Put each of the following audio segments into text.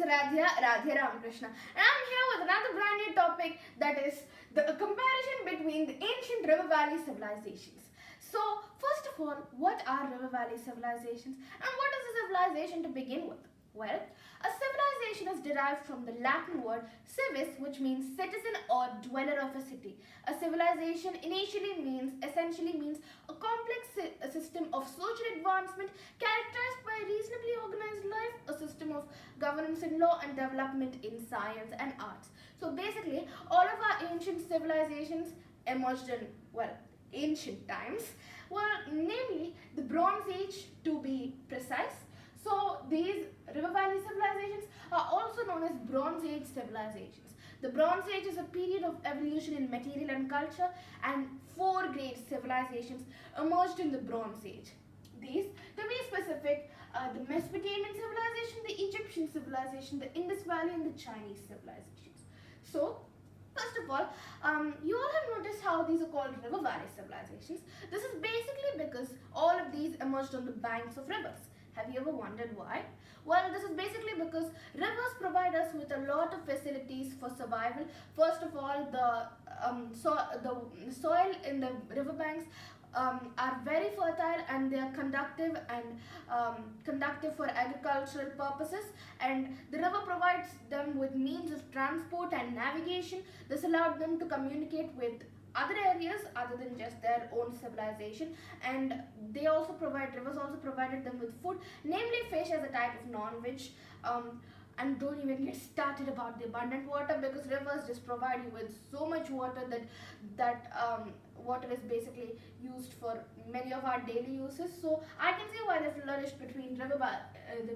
Aradhya, Radhe Ramakrishna, and I'm here with another brand new topic, that is the comparison between the ancient river valley civilizations. So, first of all, what are river valley civilizations and what is a civilization to begin with? Well, a civilization is derived from the Latin word civis, which means citizen or dweller of a city. A civilization essentially means a complex system of social advancement characterized by a reasonably organized life, a system of governance in law, and development in science and arts. So basically, all of our ancient civilizations emerged in, well, ancient times, well, namely the Bronze Age to be precise. So these river valley civilizations are also known as Bronze Age civilizations. The Bronze Age is a period of evolution in material and culture, and four great civilizations emerged in the Bronze Age. These, to be specific, the Mesopotamian civilization, the Egyptian civilization, the Indus Valley, and the Chinese civilizations. So, first of all, you all have noticed how these are called river valley civilizations. This is basically because all of these emerged on the banks of rivers. Have you ever wondered why? Well, this is basically because rivers provide us with a lot of facilities for survival. First of all, the soil in the riverbanks are very fertile, and they are conductive for agricultural purposes, and the river provides them with means of transport and navigation. This allowed them to communicate with other areas other than just their own civilization, and rivers also provided them with food, namely fish as a type of non-veg. And don't even get started about the abundant water, because rivers just provide you with so much water that water is basically used for many of our daily uses. So I can see why they flourished between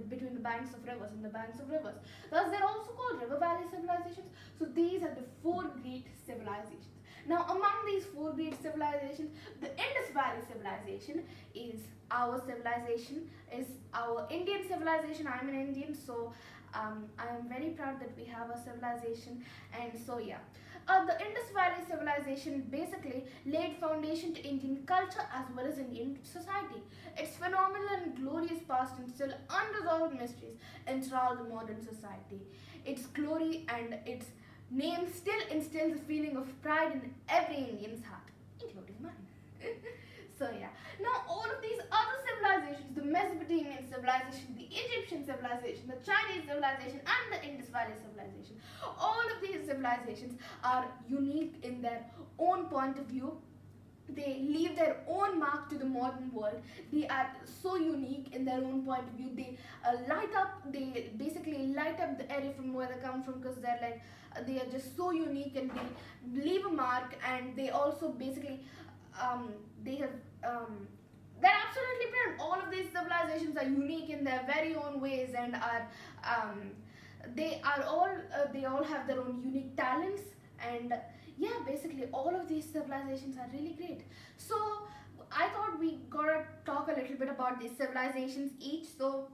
between the banks of rivers and the banks of rivers. Thus, they're also called river valley civilizations. So these are the four great civilizations. Now, among these four great civilizations, the Indus Valley civilization is our civilization, is our Indian civilization. I'm an Indian, so I'm very proud that we have a civilization. And so yeah, the Indus Valley civilization basically laid foundation to Indian culture as well as Indian society. Its phenomenal and glorious past and still unresolved mysteries enthrall the modern society. Its glory and its name still instills a feeling of pride in every Indian's heart, including mine. So yeah, now all of these other civilizations, the Mesopotamian civilization, the Egyptian civilization, the Chinese civilization, and the Indus Valley civilization, all of these civilizations are unique in their own point of view. They leave their own mark to the modern world. They are so unique in their own point of view. They basically light up the area from where they come from, because they are just so unique, and they leave a mark. And they also basically they're absolutely brilliant. All of these civilizations are unique in their very own ways, and they all have their own unique talents. And yeah, basically all of these civilizations are really great. So I thought we gotta talk a little bit about these civilizations each. So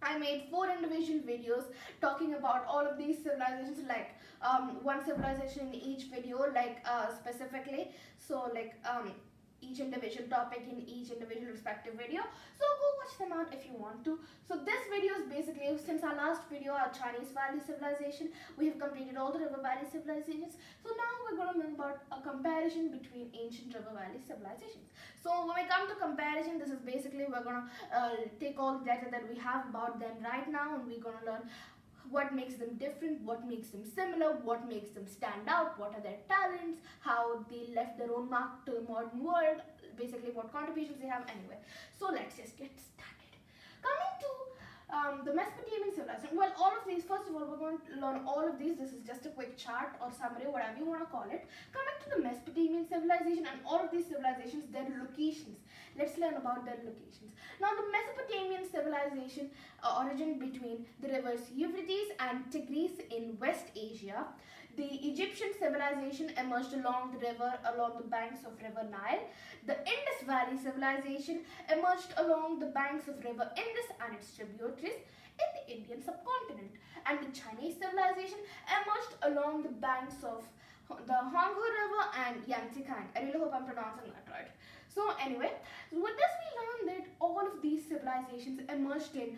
I made 4 individual videos talking about all of these civilizations, like one civilization in each video, specifically. So each individual topic in each individual respective video. So go watch them out if you want to. So this video is basically, since our last video, our Chinese Valley civilization, we have completed all the river valley civilizations. So now we're going to learn about a comparison between ancient river valley civilizations. So when we come to comparison, this is basically, we're going to take all the data that we have about them right now, and we're going to learn what makes them different, what makes them similar, what makes them stand out, what are their talents, how they left their own mark to the modern world, basically what contributions they have. Anyway, so let's just get started. Coming to the Mesopotamian civilization, well, all of these, first of all, we're going to learn all of these. This is just a quick chart or summary, whatever you want to call it. Coming to the Mesopotamian civilization and all of these civilizations, their locations. Let's learn about their locations. Now, the Mesopotamian civilization originated between the rivers Euphrates and Tigris in West Asia. The Egyptian civilization emerged along the banks of River Nile. The Indus Valley civilization emerged along the banks of River Indus and its tributaries in the Indian subcontinent. And the Chinese civilization emerged along the banks of the Huanghe River and Yangtze Kiang. I really hope I'm pronouncing that right. So anyway, with this we learned that all of these civilizations emerged in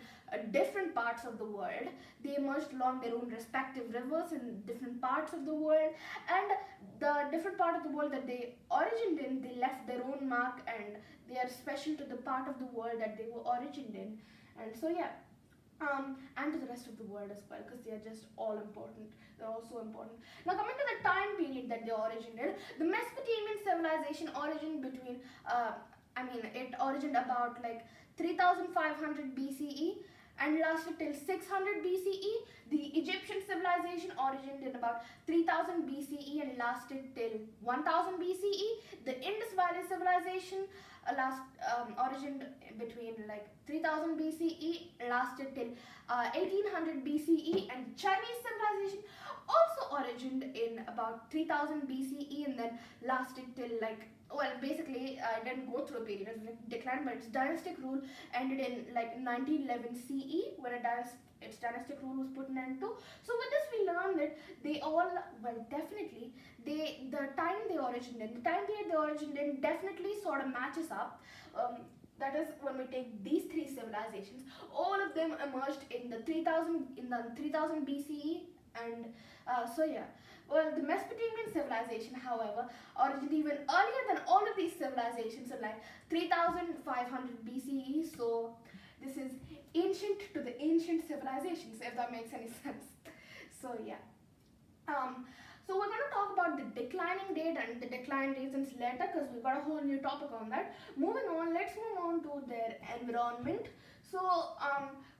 different parts of the world. They emerged along their own respective rivers in different parts of the world, and the different part of the world that they origined in, they left their own mark, and they are special to the part of the world that they were origined in. And so yeah, and to the rest of the world as well, because they are just all important. They're all so important. Now, coming to the time period that they originated, the Mesopotamian civilization origined between, it origined about like 3500 BCE and lasted till 600 BCE. The Egyptian civilization origined in about 3000 BCE and lasted till 1000 BCE. The Indus Valley civilization origined between like 3000 BCE, lasted till 1800 BCE, and Chinese civilization also origined in about 3000 BCE and then lasted till like, well, basically I didn't go through a period of decline, but its dynastic rule ended in like 1911 CE when its dynastic rule was put an end to. So with this we learned that they all, well, definitely the time they origined in, the time period they origined in definitely sort of matches up. That is, when we take these three civilizations, all of them emerged in the 3000 BCE, and so yeah. Well, the Mesopotamian civilization, however, originated even earlier than all of these civilizations, in like 3500 BCE. So this is ancient to the ancient civilizations, if that makes any sense. So yeah. So we're going to talk about the declining date and the decline reasons later, because we've got a whole new topic on that. Moving on, let's move on to their environment. So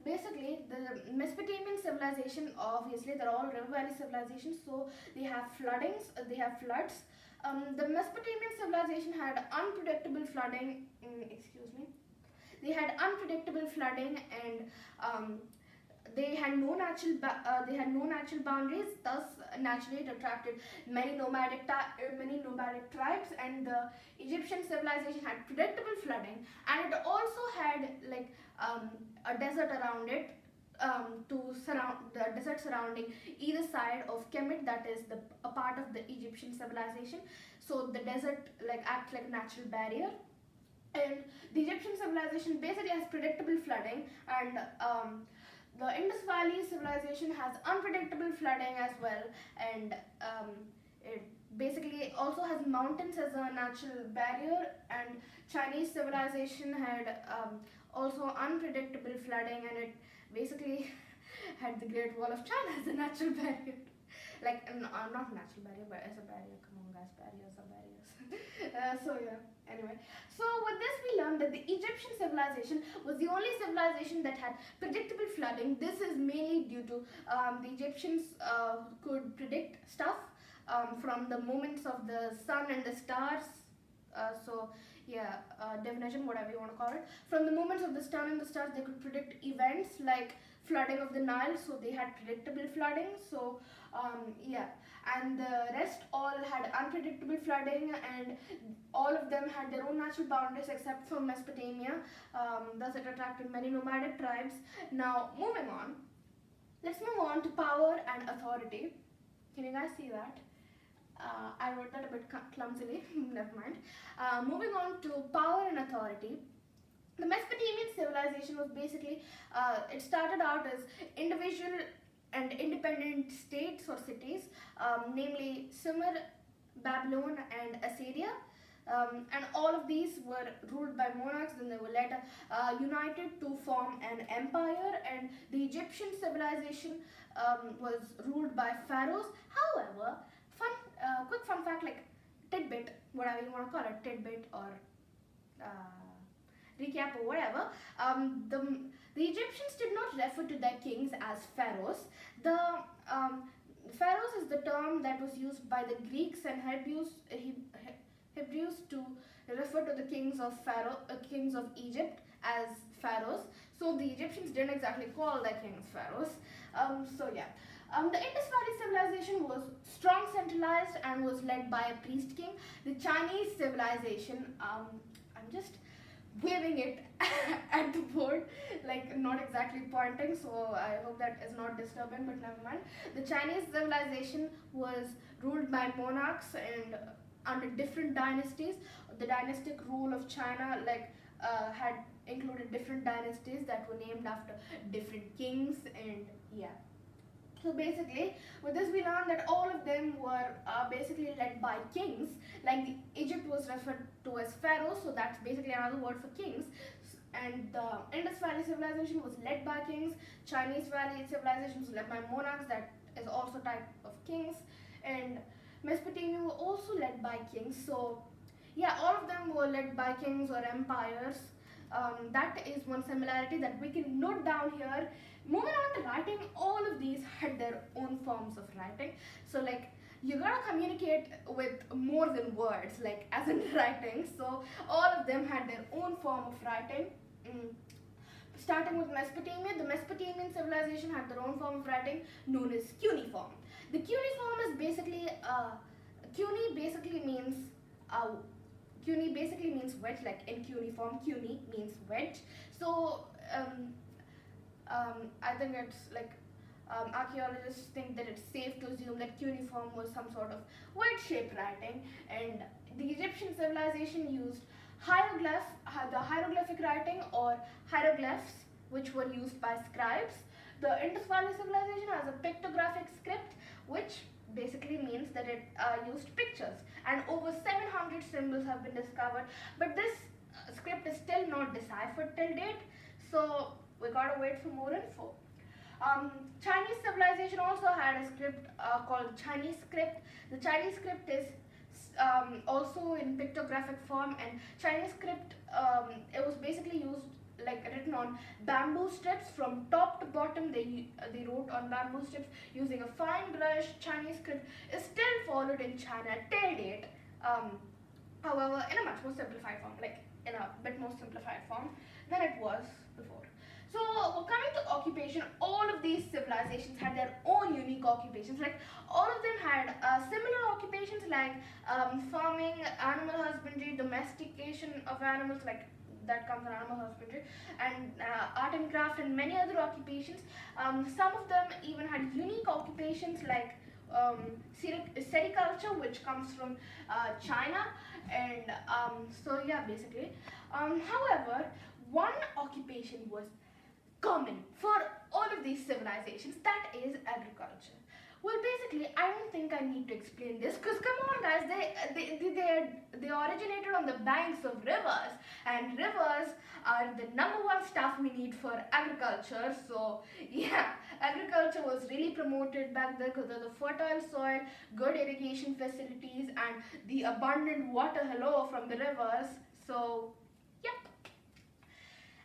basically, the Mesopotamian civilization, obviously they're all river valley civilizations, so they have floodings, they have floods. The Mesopotamian civilization had unpredictable flooding, they had unpredictable flooding, and they had no natural boundaries. Thus, naturally, it attracted many nomadic tribes. And the Egyptian civilization had predictable flooding, and it also had like a desert around it, to surround the desert surrounding either side of Kemet, that is a part of the Egyptian civilization. So the desert like acts like a natural barrier. And the Egyptian civilization basically has predictable flooding, and the Indus Valley civilization has unpredictable flooding as well, and it basically also has mountains as a natural barrier. And Chinese civilization had also unpredictable flooding, and it basically had the Great Wall of China as a natural barrier. Like, not natural barrier, but as a barrier. Come on, guys, barriers are barriers. So yeah. Anyway, so with this we learned that the Egyptian civilization was the only civilization that had predictable flooding. This is mainly due to the Egyptians could predict stuff from the movements of the sun and the stars. So yeah, definition, whatever you want to call it. From the movements of the sun and the stars, they could predict events like flooding of the Nile, so they had predictable flooding. So yeah, and the rest all had unpredictable flooding, and all of them had their own natural boundaries except for Mesopotamia. Thus it attracted many nomadic tribes. Now moving on, let's move on to power and authority. Can you guys see that? I wrote that a bit clumsily, never mind. Moving on to power and authority. The Mesopotamian civilization was basically, it started out as individual and independent states or cities, namely Sumer, Babylon, and Assyria. And all of these were ruled by monarchs, then they were later united to form an empire, and the Egyptian civilization was ruled by pharaohs. However, quick fun fact, like tidbit, whatever you want to call it, tidbit or recap or whatever, the Egyptians did not refer to their kings as pharaohs. The pharaohs is the term that was used by the Greeks and Hebrews to refer to the kings of Egypt as pharaohs. So the Egyptians didn't exactly call their kings pharaohs. So yeah. The Indus Valley civilization was strong, centralized, and was led by a priest king. The Chinese civilization, I'm just waving it at the board, like not exactly pointing, so I hope that is not disturbing, but never mind. The Chinese civilization was ruled by monarchs, and under different dynasties. The dynastic rule of China had included different dynasties that were named after different kings, and yeah. So basically, with this we learned that all of them were basically led by kings. Like Egypt was referred to as pharaohs, so that's basically another word for kings. And the Indus Valley civilization was led by kings. Chinese Valley civilization was led by monarchs, that is also type of kings. And Mesopotamia were also led by kings. So yeah, all of them were led by kings or empires. That is one similarity that we can note down here. Moving on to writing, all of these had their own forms of writing. So like you gotta communicate with more than words, like as in writing. So all of them had their own form of writing. Starting with Mesopotamia, the Mesopotamian civilization had their own form of writing known as cuneiform. The cuneiform is basically cuni basically means uh, cuni basically means wedge, like in cuneiform, cuni means wedge. So I think it's like archaeologists think that it's safe to assume that cuneiform was some sort of wedge-shaped writing, and the Egyptian civilization used the hieroglyphic writing or hieroglyphs, which were used by scribes. The Indus Valley civilization has a pictographic script, which basically means that it used pictures, and over 700 symbols have been discovered, but this script is still not deciphered till date, so we gotta wait for more info. Chinese civilization also had a script called Chinese script. The Chinese script is also in pictographic form, and Chinese script, it was basically used like written on bamboo strips from top to bottom. They wrote on bamboo strips using a fine brush. Chinese script is still followed in China till date. However, in a much more simplified form, like in a bit more simplified form than it was before. So coming to occupation, all of these civilizations had their own unique occupations. Like all of them had similar occupations like farming, animal husbandry, domestication of animals, like that comes in animal husbandry, and art and craft, and many other occupations. Some of them even had unique occupations like sericulture, which comes from China, and so yeah, basically. However, one occupation was common for all of these civilizations, that is agriculture. Well, basically, I don't think I need to explain this, because come on, guys, they originated on the banks of rivers, and rivers are the number one stuff we need for agriculture. So yeah, agriculture was really promoted back then because of the fertile soil, good irrigation facilities, and the abundant water, hello, from the rivers. So yep,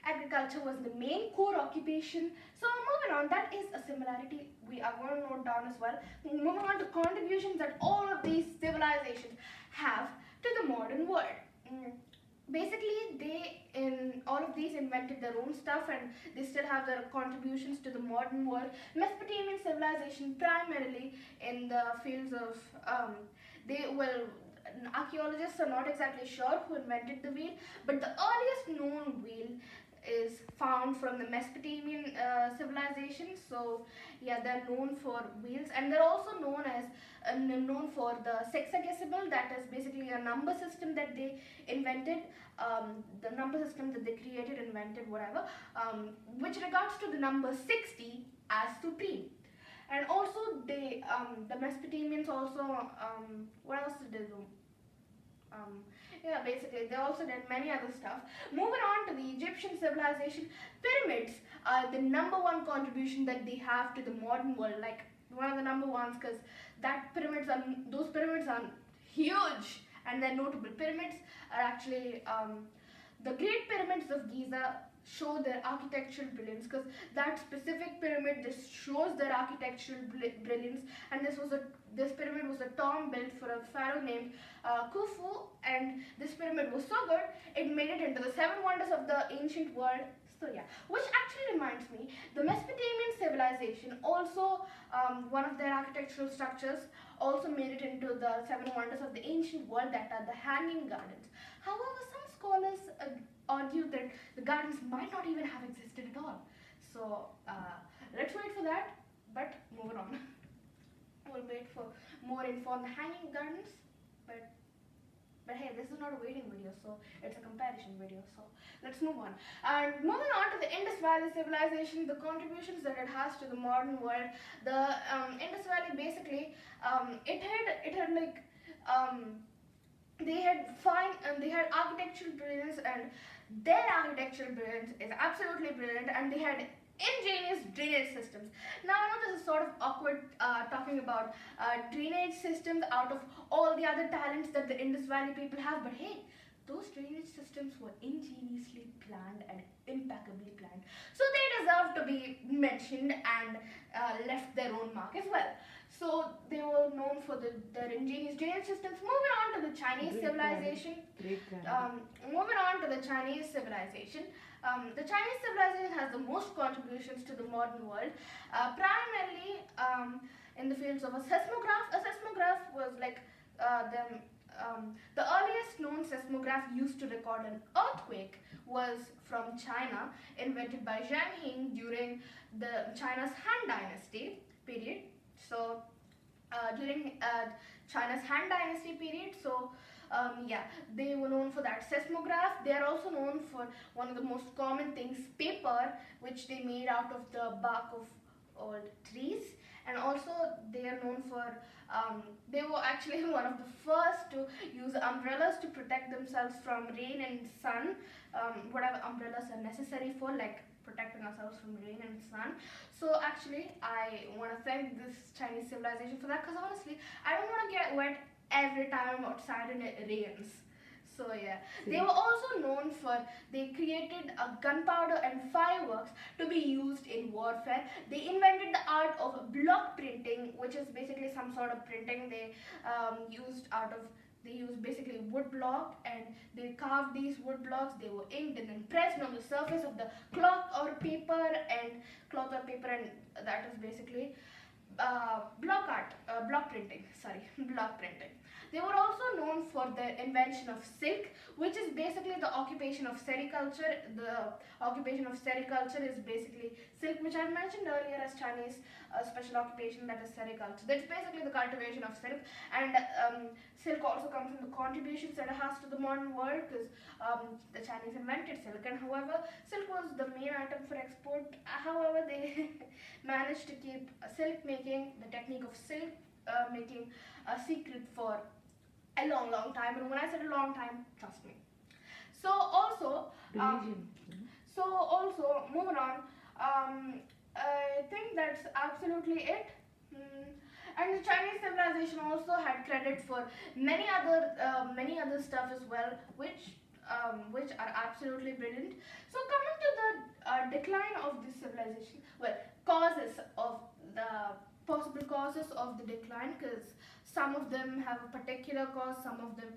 agriculture was the main core occupation. So moving on, that is a similarity we are going to note down as well. Moving on to contributions that all of these civilizations have to the modern world. Basically, they in all of these invented their own stuff, and they still have their contributions to the modern world. Mesopotamian civilization primarily in the fields of they well, archaeologists are not exactly sure who invented the wheel, but the earliest known wheel is found from the Mesopotamian civilization. So yeah, they're known for wheels, and they're also known for the sexagesimal, that is basically a number system that they invented, the number system that they created, invented, whatever, which regards to the number 60 as supreme. And also the Mesopotamians also, what else did they do? Yeah, basically they also did many other stuff. Moving on to the Egyptian civilization, pyramids are the number one contribution that they have to the modern world, like one of the number ones, because those pyramids are huge, and they're notable. Pyramids are actually the Great Pyramids of Giza show their architectural brilliance, because that specific pyramid just shows their architectural brilliance. And this pyramid was a tomb built for a pharaoh named Khufu, and this pyramid was so good it made it into the seven wonders of the ancient world. So yeah, which actually reminds me, the Mesopotamian civilization also, one of their architectural structures also made it into the seven wonders of the ancient world, that are the Hanging Gardens. However, some scholars argue that the gardens might not even have existed at all. So let's wait for that, but moving on. We'll wait for more info on the Hanging Gardens, but But hey, this is not a waiting video, so it's a comparison video. So let's move on. And moving on to the Indus Valley civilization, the contributions that it has to the modern world. The Indus Valley basically, it had like they had fine and they had architectural brilliance, and their architectural brilliance is absolutely brilliant, and they had ingenious drainage systems. Now I know this is sort of awkward talking about drainage systems out of all the other talents that the Indus Valley people have, but hey, those drainage systems were ingeniously planned and impeccably planned, so they deserve to be mentioned and left their own mark as well. So they were known for their ingenious drainage systems. Moving on to the Chinese civilization. Moving on to the Chinese civilization. The Chinese civilization has the most contributions to the modern world, primarily in the fields of a seismograph. A seismograph was like the earliest known seismograph used to record an earthquake was from China, invented by Zhang Hing during the China's Han Dynasty period. So during China's Han Dynasty period, so yeah, they were known for that seismograph. They are also known for one of the most common things, paper, which they made out of the bark of old trees. And also they are known for, they were actually one of the first to use umbrellas to protect themselves from rain and sun, whatever umbrellas are necessary for, like protecting ourselves from rain and sun. So actually I want to thank this Chinese civilization for that, because honestly I don't want to get wet every time I'm outside and it rains. So yeah, they were also known for, they created a gunpowder and fireworks to be used in warfare. They invented the art of block printing, which is basically some sort of printing they used basically wood block, and they carved these wood blocks. They were inked and then pressed on the surface of the cloth or paper, and that is basically block printing. Block printing. They were also known for their invention of silk, which is basically the occupation of sericulture. The occupation of sericulture is basically silk, which I mentioned earlier as Chinese special occupation, that is sericulture. That's basically the cultivation of silk, and silk also comes from the contributions that it has to the modern world, because the Chinese invented silk, and however, silk was the main item for export. However, they managed to keep silk making, the technique of silk making, a secret for a long time. And when I said a long time, trust me. So also, moving on, I think that's absolutely it. And the Chinese civilization also had credit for many other stuff as well, which are absolutely brilliant. So coming to the decline of this civilization, well, possible causes of the decline, because some of them have a particular cause, some of their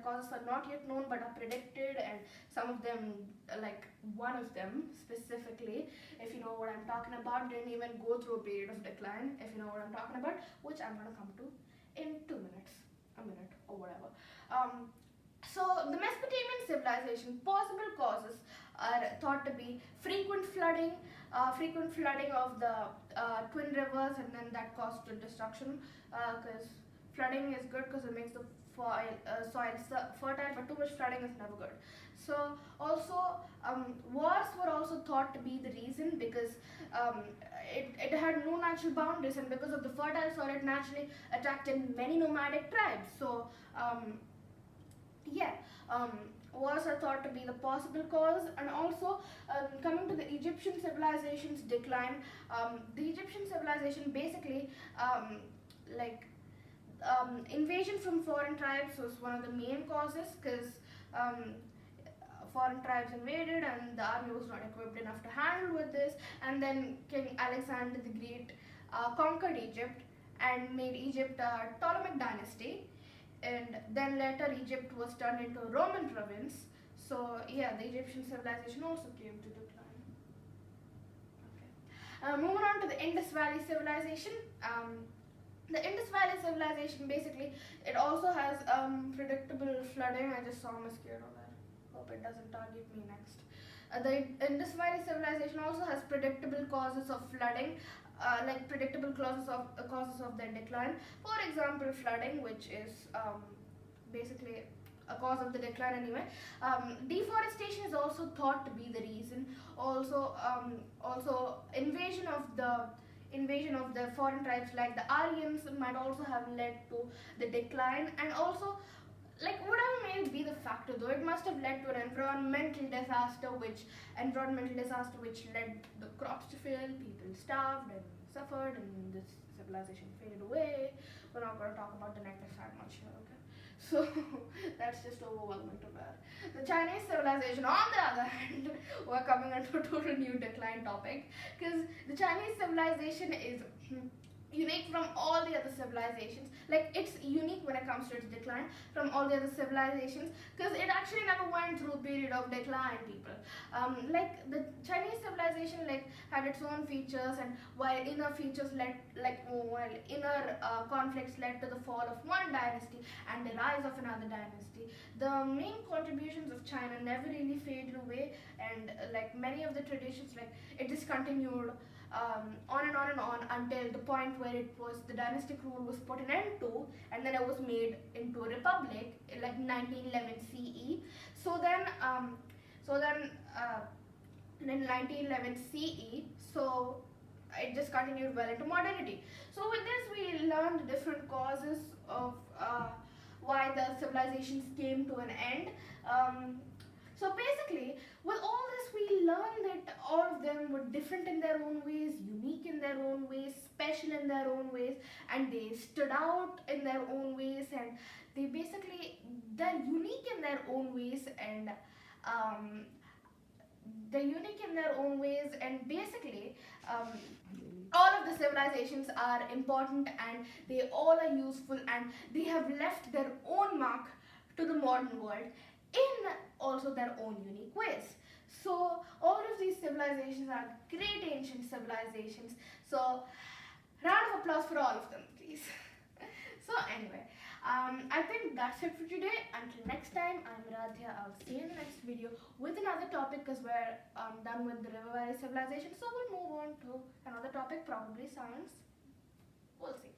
causes are not yet known but are predicted, and some of them, like one of them specifically, if you know what I'm talking about, didn't even go through a period of decline, if you know what I'm talking about, which I'm gonna come to in 2 minutes, a minute or whatever. So the Mesopotamian civilization, possible causes are thought to be frequent flooding of the twin rivers, and then that caused the destruction, because flooding is good because it makes the soil fertile, but too much flooding is never good. So also wars were also thought to be the reason, because it had no natural boundaries, and because of the fertile soil it naturally attracted many nomadic tribes. So wars are thought to be the possible cause. And also coming to the Egyptian civilization's decline, the Egyptian civilization basically invasion from foreign tribes was one of the main causes, because foreign tribes invaded and the army was not equipped enough to handle with this, and then King Alexander the Great conquered Egypt and made Egypt a Ptolemaic dynasty, and then later Egypt was turned into a Roman province. So yeah, the Egyptian civilization also came to decline. Okay. Moving on to the Indus Valley civilization. The Indus Valley civilization, basically, it also has predictable flooding. I just saw a mosquito there. Hope it doesn't target me next. The Indus Valley civilization also has predictable causes of flooding, like predictable causes of their decline. For example, flooding, which is basically a cause of the decline anyway. Deforestation is also thought to be the reason. Also invasion of the foreign tribes like the Aryans might also have led to the decline, and also like whatever may be the factor though, it must have led to an environmental disaster which led the crops to fail, people starved and suffered, and this civilization faded away. We're not going to talk about the negative side much here, okay? So that's just overwhelming to bear. The Chinese civilization, on the other hand, we're coming into a total new decline topic, because the Chinese civilization is unique from all the other civilizations. Like, it's unique when it comes to its decline from all the other civilizations, because it actually never went through a period of decline, people. Like the Chinese civilization had its own features, and while inner features while inner conflicts led to the fall of one dynasty and the rise of another dynasty, the main contributions of China never really faded away, and many of the traditions, it just continued on and on and on until the point where the dynastic rule was put an end to, and then it was made into a republic in 1911 CE. In 1911 CE, so it just continued well into modernity. So with this, we learned different causes of why the civilizations came to an end. So basically, with all this, we learned that all of them were different in their own ways, unique in their own ways, special in their own ways, and they stood out in their own ways, and they're unique in their own ways, and basically, all of the civilizations are important, and they all are useful, and they have left their own mark to the modern world in also their own unique ways. So all of these civilizations are great ancient civilizations. So round of applause for all of them, please. So anyway, I think that's it for today. Until next time, I'm Radhya. I'll see you in the next video with another topic, because we're done with the River Valley civilization. So we'll move on to another topic, probably science. We'll see.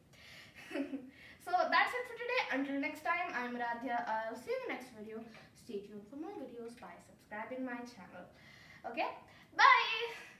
So that's it for today. Until next time, I'm Radhya. I'll see you in the next video. Stay tuned for more videos by subscribing my channel. Okay? Bye!